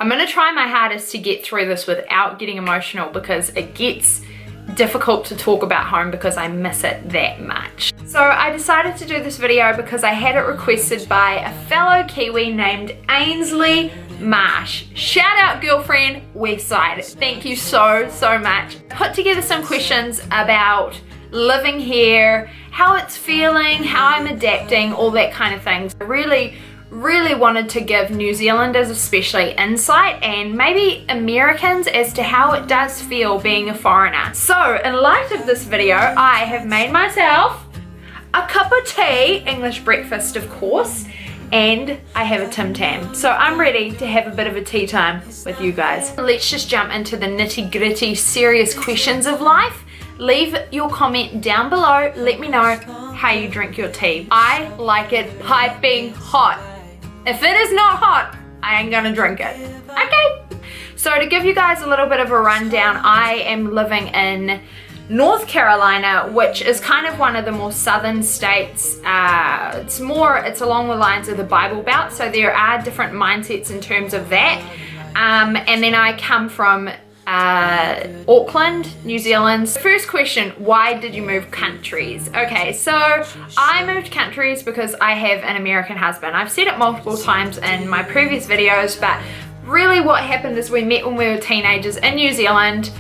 I'm gonna try my hardest to get through this without getting emotional, because it gets difficult to talk about home because I miss it that much. So I decided to do this video because I had it requested by a fellow Kiwi named Ainsley Marsh. Shout out girlfriend Westside. Thank you so much. Put together some questions about living here, how it's feeling, how I'm adapting, all that kind of things. I really wanted to give New Zealanders especially insight, and maybe Americans, as to how it does feel being a foreigner. So in light of this video, I have made myself a cup of tea, English breakfast of course, and I have a Tim Tam. So I'm ready to have a bit of a tea time with you guys. Let's just jump into the nitty gritty serious questions of life. Leave your comment down below. Let me know how you drink your tea. I like it piping hot. If it is not hot, I ain't gonna drink it. Okay. So to give you guys a little bit of a rundown, I am living in North Carolina, which is kind of one of the more southern states. It's along the lines of the Bible Belt, so there are different mindsets in terms of that. And then I come from Auckland, New Zealand. First question, why did you move countries? Okay, so I moved countries because I have an American husband. I've said it multiple times in my previous videos, but really what happened is we met when we were teenagers in New Zealand.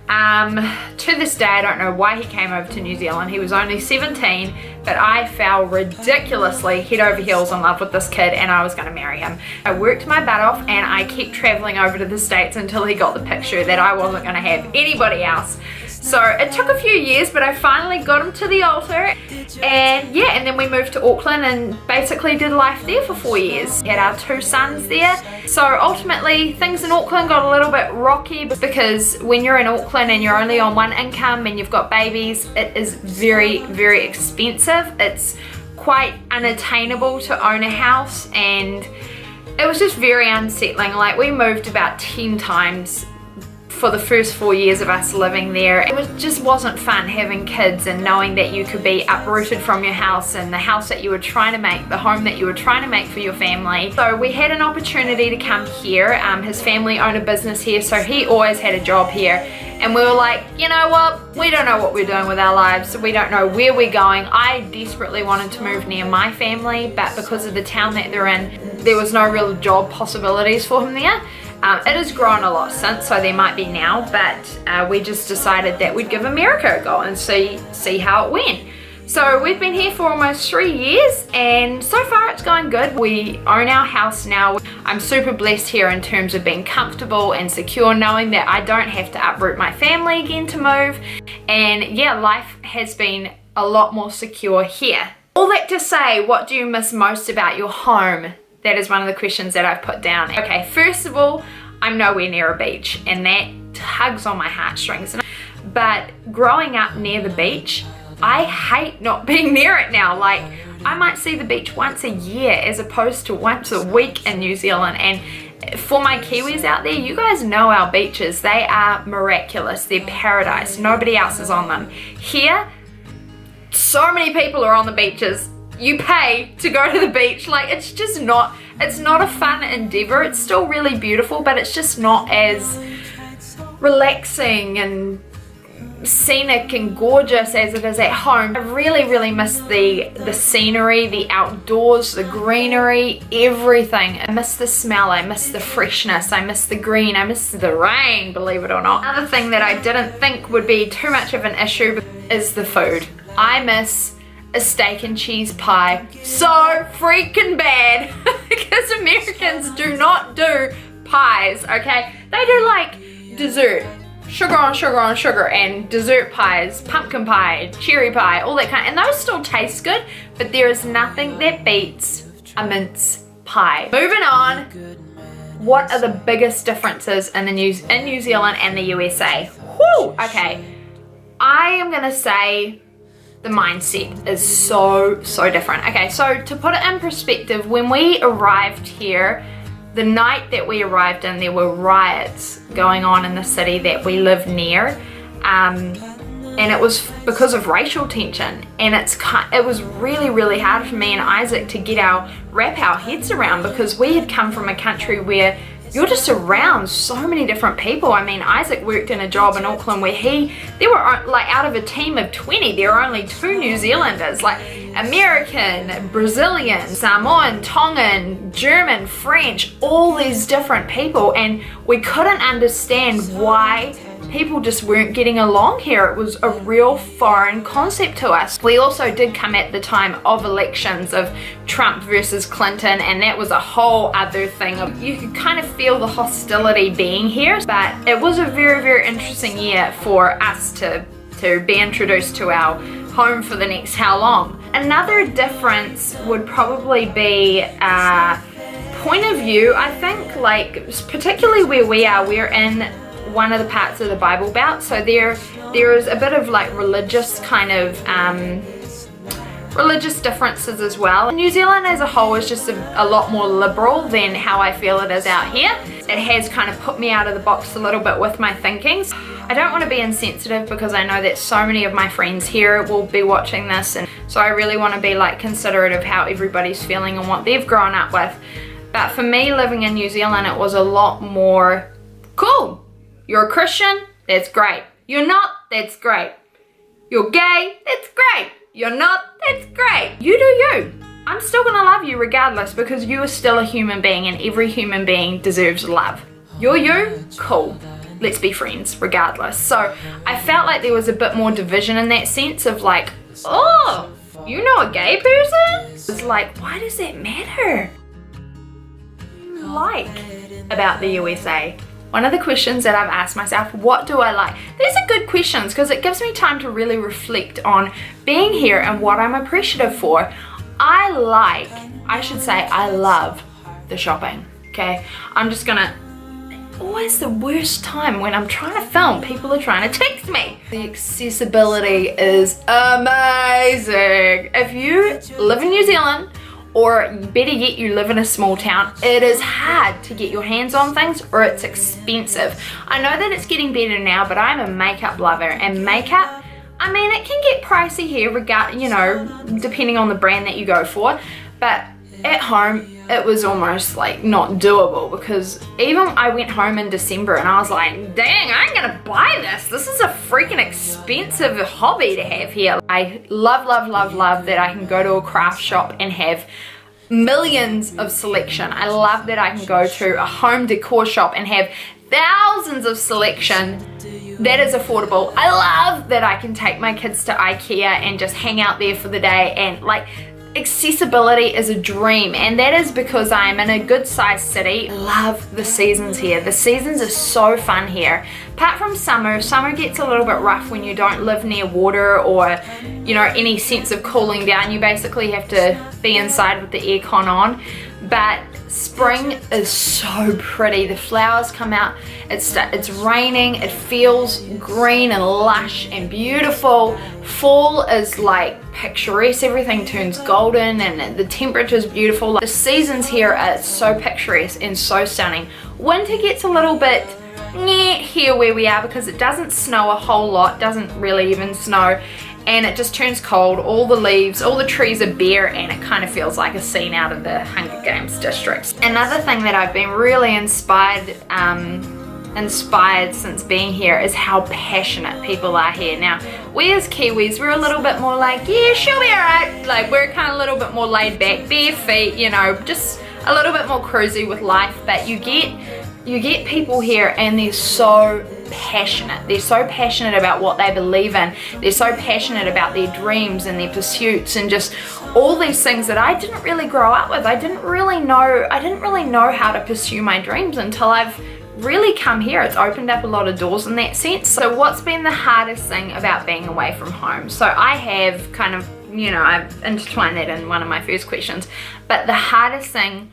To this day, I don't know why he came over to New Zealand. He was only 17, but I fell ridiculously head over heels in love with this kid, and I was going to marry him. I worked my butt off, and I kept traveling over to the States until he got the picture that I wasn't going to have anybody else. So it took a few years, but I finally got him to the altar, and yeah, and then we moved to Auckland and basically did life there for 4 years. We had our 2 sons there. So ultimately things in Auckland got a little bit rocky, because when you're in Auckland and you're only on one income and you've got babies, it is very expensive. It's quite unattainable to own a house, and it was just very unsettling. Like, we moved about 10 times for the first 4 years of us living there. Just wasn't fun having kids and knowing that you could be uprooted from your house and the house that you were trying to make, the home that you were trying to make for your family. So we had an opportunity to come here. His family owned a business here, so he always had a job here. And we were like, you know what, we don't know what we're doing with our lives, we don't know where we're going. I desperately wanted to move near my family, but because of the town that they're in, there was no real job possibilities for him there. It has grown a lot since, so there might be now, but we just decided that we'd give America a go and see how it went. So we've been here for almost 3 years, and so far it's going good. We own our house now. I'm super blessed here in terms of being comfortable and secure, knowing that I don't have to uproot my family again to move. And yeah, life has been a lot more secure here. All that to say, what do you miss most about your home? That is one of the questions that I've put down. Okay, first of all, I'm nowhere near a beach, and that tugs on my heartstrings. But growing up near the beach, I hate not being near it now. Like, I might see the beach once a year as opposed to once a week in New Zealand. And for my Kiwis out there, you guys know our beaches. They are miraculous. They're paradise. Nobody else is on them. Here, so many people are on the beaches. You pay to go to the beach. Like, it's just not, it's not a fun endeavor. It's still really beautiful, but it's just not as relaxing and scenic and gorgeous as it is at home. I really miss the scenery, the outdoors, the greenery, everything. I miss the smell, I miss the freshness, I miss the green, I miss the rain, believe it or not. Another thing that I didn't think would be too much of an issue is the food. I miss a steak and cheese pie so freaking bad because Americans do not do pies, okay? They do like dessert, sugar on sugar on sugar, and dessert pies, pumpkin pie, cherry pie, all that kind, and those still taste good, but there is nothing that beats a mince pie. Moving on, what are the biggest differences in New Zealand and the USA? Whew, okay, I am gonna say the mindset is so different. Okay, so to put it in perspective, when we arrived here, the night that we arrived in, there were riots going on in the city that we live near, and it was because of racial tension, and it was really hard for me and Isaac to wrap our heads around, because we had come from a country where you're just around so many different people. I mean, Isaac worked in a job in Auckland where there were like, out of a team of 20, there were only 2 New Zealanders, like American, Brazilian, Samoan, Tongan, German, French, all these different people, and we couldn't understand why people just weren't getting along here. It was a real foreign concept to us. We also did come at the time of elections of Trump versus Clinton, and that was a whole other thing. You could kind of feel the hostility being here, but it was a very, very interesting year for us to be introduced to our home for the next how long. Another difference would probably be point of view. I think, like, particularly where we are, we're in one of the parts of the Bible Belt, so there is a bit of like religious kind of religious differences as well. New Zealand as a whole is just a lot more liberal than how I feel it is out here. It has kind of put me out of the box a little bit with my thinking. I don't want to be insensitive because I know that so many of my friends here will be watching this, and so I really want to be like considerate of how everybody's feeling and what they've grown up with. But for me, living in New Zealand, it was a lot more cool. You're a Christian? That's great. You're not? That's great. You're gay? That's great. You're not? That's great. You do you. I'm still gonna love you regardless because you are still a human being, and every human being deserves love. You're you? Cool. Let's be friends regardless. So I felt like there was a bit more division in that sense of like, oh, you know a gay person? It's like, why does that matter? Like about the USA. One of the questions that I've asked myself, what do I like? These are good questions because it gives me time to really reflect on being here and what I'm appreciative for. I love the shopping, okay? I'm just gonna, always the worst time when I'm trying to film, people are trying to text me. The accessibility is amazing. If you live in New Zealand, or better yet, you live in a small town, it is hard to get your hands on things, or it's expensive. I know that it's getting better now, but I'm a makeup lover, and makeup, I mean, it can get pricey here, depending on the brand that you go for, but at home, it was almost like not doable because even I went home in December and I was like, dang, I'm gonna buy this. This is a freaking expensive hobby to have here. I love, love, love, love that I can go to a craft shop and have millions of selection. I love that I can go to a home decor shop and have thousands of selection that is affordable. I love that I can take my kids to IKEA and just hang out there for the day, and like, accessibility is a dream, and that is because I'm in a good sized city. I love the seasons here. The seasons are so fun here. Apart from summer gets a little bit rough when you don't live near water or any sense of cooling down. You basically have to be inside with the aircon on. But spring is so pretty. The flowers come out, it's raining, it feels green and lush and beautiful. Fall is like picturesque, everything turns golden and the temperature's beautiful. The seasons here are so picturesque and so stunning. Winter gets a little bit here where we are because it doesn't snow a whole lot, doesn't really even snow, and it just turns cold. All the leaves, all the trees are bare, and it kind of feels like a scene out of the Hunger Games districts. Another thing that I've been really inspired since being here is how passionate people are here. Now, we as Kiwis, we're a little bit more like, yeah, she'll be alright. Like, we're kind of a little bit more laid back, bare feet, just a little bit more cruisy with life. But you get people here and they're so passionate. They're so passionate about what they believe in. They're so passionate about their dreams and their pursuits and just all these things that I didn't really grow up with. I didn't really know how to pursue my dreams until I've really come here. It's opened up a lot of doors in that sense. So what's been the hardest thing about being away from home? So I have kind of, I've intertwined that in one of my first questions, but the hardest thing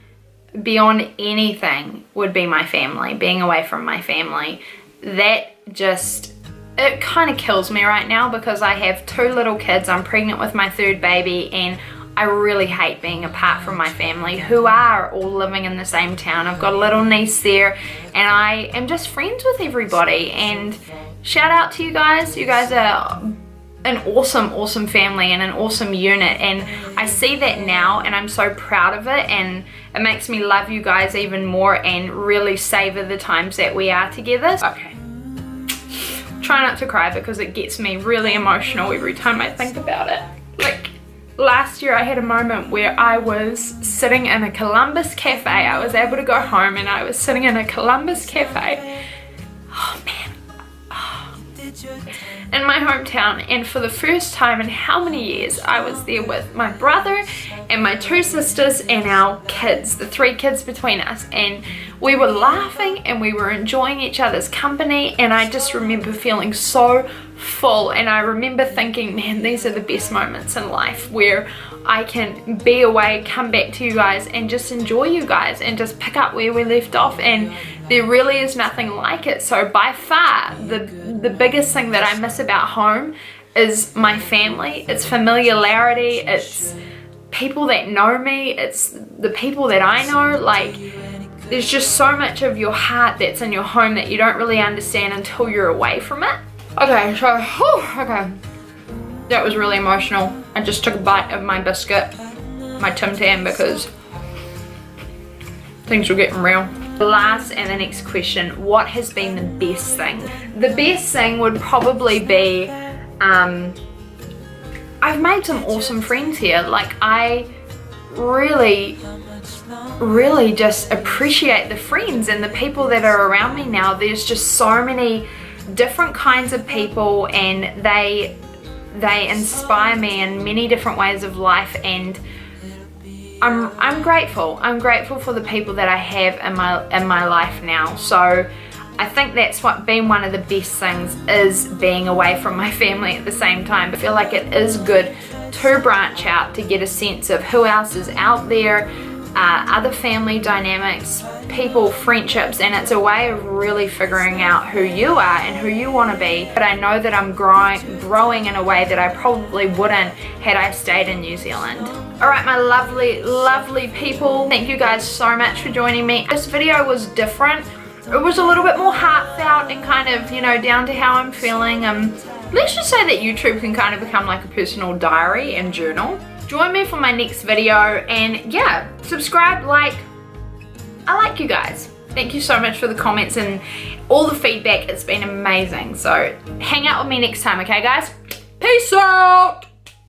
beyond anything would be my family, being away from my family. That it kind of kills me right now because I have 2 little kids. I'm pregnant with my 3rd baby, and I really hate being apart from my family who are all living in the same town. I've got a little niece there, and I am just friends with everybody, and shout out to you guys. You guys are an awesome family and an awesome unit, and I see that now and I'm so proud of it, and it makes me love you guys even more and really savor the times that we are together. Okay, try not to cry because it gets me really emotional every time I think about it. Like last year I had a moment where I was sitting in a Columbus cafe. I was able to go home and I was sitting in a Columbus cafe, oh man, in my hometown, and for the first time in how many years I was there with my brother and my 2 sisters and our kids, the 3 kids between us, and we were laughing and we were enjoying each other's company, and I just remember feeling so full, and I remember thinking, man, these are the best moments in life where I can be away, come back to you guys and just enjoy you guys and just pick up where we left off, and there really is nothing like it. So by far the biggest thing that I miss about home is my family. It's familiarity, it's people that know me, it's the people that I know. Like there's just so much of your heart that's in your home that you don't really understand until you're away from it. Okay, so okay, that was really emotional. I just took a bite of my biscuit, my Tim Tam, because things were getting real. Last and the next question, what has been the best thing? The best thing would probably be, I've made some awesome friends here. Like I really just appreciate the friends and the people that are around me now. There's just so many different kinds of people, and they inspire me in many different ways of life, and I'm grateful. I'm grateful for the people that I have in my life now. So I think that's what been one of the best things, is being away from my family at the same time. I feel like it is good to branch out to get a sense of who else is out there, other family dynamics, people, friendships, and it's a way of really figuring out who you are and who you want to be. But I know that I'm growing in a way that I probably wouldn't had I stayed in New Zealand. Alright, my lovely people, thank you guys so much for joining me. This video was different. It was a little bit more heartfelt and kind of, you know, down to how I'm feeling. Let's just say that YouTube can kind of become like a personal diary and journal. Join me for my next video, and yeah, subscribe, like. I like you guys. Thank you so much for the comments and all the feedback. It's been amazing. So hang out with me next time, okay guys? Peace out!